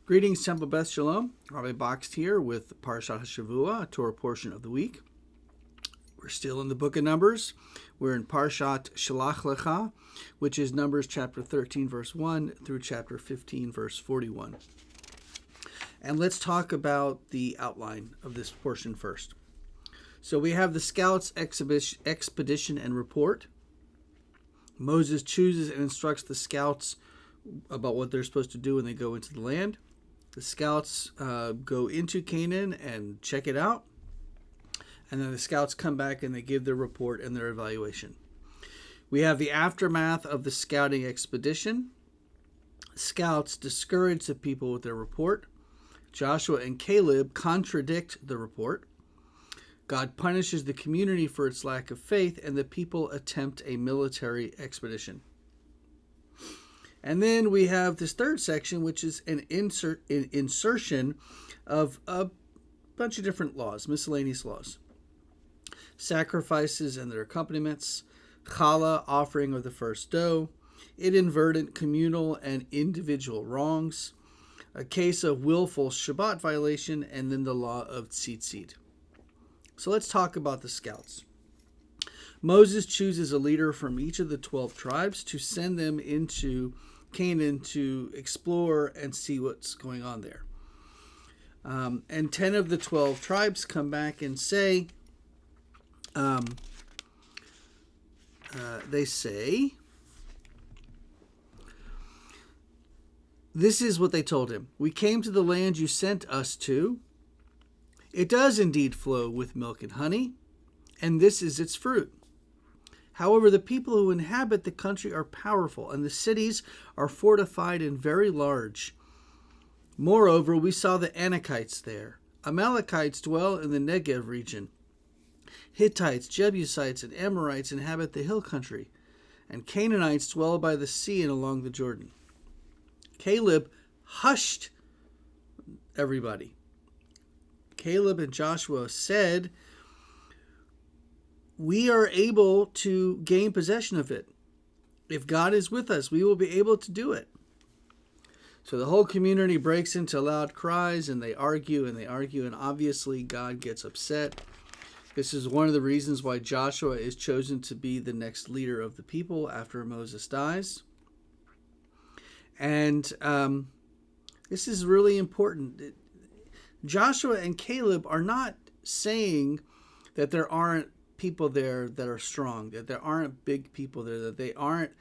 Greetings, Temple Beth Shalom. Rabbi Boxed here with Parashat Shavua, a Torah portion of the week. We're still in the book of Numbers. We're in Parashat Shalach Lecha, which is Numbers chapter 13, verse 1 through chapter 15, verse 41. And let's talk about the outline of this portion first. So we have the scouts' expedition and report. Moses chooses and instructs the scouts about what they're supposed to do when they go into the land. The scouts go into Canaan and check it out. And then the scouts come back and they give their report and their evaluation. We have the aftermath of the scouting expedition. Scouts discourage the people with their report. Joshua and Caleb contradict the report. God punishes the community for its lack of faith, and the people attempt a military expedition. And then we have this third section, which is an insertion of a bunch of different laws, miscellaneous laws. Sacrifices and their accompaniments, challah, offering of the first dough, inadvertent communal and individual wrongs, a case of willful Shabbat violation, and then the law of tzitzit. So let's talk about the scouts. Moses chooses a leader from each of the 12 tribes to send them into Canaan to explore and see what's going on there. And 10 of the 12 tribes come back and say, this is what they told him. We came to the land you sent us to. It does indeed flow with milk and honey, and this is its fruit. However, the people who inhabit the country are powerful, and the cities are fortified and very large. Moreover, we saw the Anakites there. Amalekites dwell in the Negev region. Hittites, Jebusites, and Amorites inhabit the hill country, and Canaanites dwell by the sea and along the Jordan. Caleb hushed everybody. Caleb and Joshua said, we are able to gain possession of it. If God is with us, we will be able to do it. So the whole community breaks into loud cries, and they argue, and obviously God gets upset. This is one of the reasons why Joshua is chosen to be the next leader of the people after Moses dies. And this is really important. Joshua and Caleb are not saying that there aren't people there that are strong, that there aren't big people there, that they aren't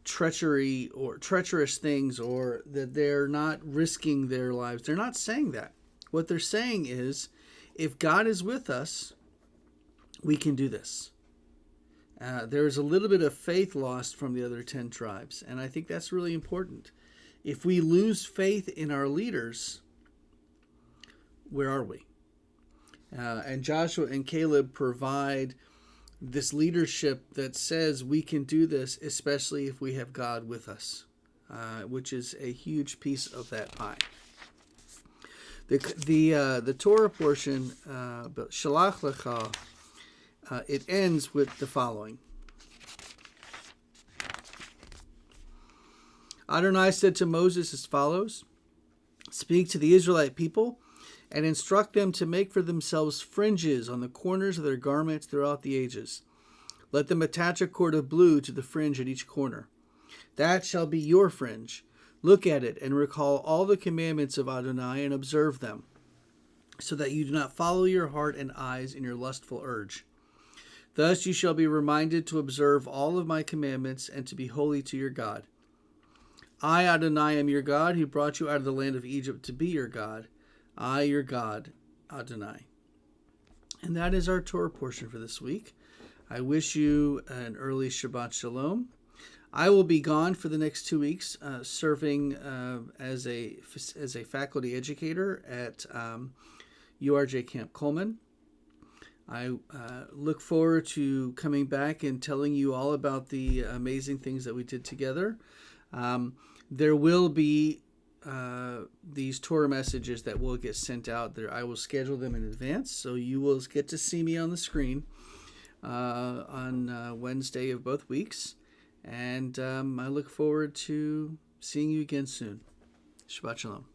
treacherous things, or that they're not risking their lives. They're not saying that. What they're saying is, if God is with us, we can do this. There's a little bit of faith lost from the other 10 tribes, and I think that's really important. If we lose faith in our leaders, where are we? And Joshua and Caleb provide this leadership that says we can do this, especially if we have God with us, which is a huge piece of that pie. The Torah portion, Shalach Lecha, it ends with the following. Adonai said to Moses as follows, speak to the Israelite people and instruct them to make for themselves fringes on the corners of their garments throughout the ages. Let them attach a cord of blue to the fringe at each corner. That shall be your fringe. Look at it and recall all the commandments of Adonai and observe them, so that you do not follow your heart and eyes in your lustful urge. Thus you shall be reminded to observe all of my commandments and to be holy to your God. I, Adonai, am your God, who brought you out of the land of Egypt to be your God. I, your God, Adonai. And that is our Torah portion for this week. I wish you an early Shabbat Shalom. I will be gone for the next 2 weeks, serving as a faculty educator at URJ Camp Coleman. I look forward to coming back and telling you all about the amazing things that we did together. There will be these Torah messages that will get sent out there. I will schedule them in advance, so you will get to see me on the screen on Wednesday of both weeks. And I look forward to seeing you again soon. Shabbat Shalom.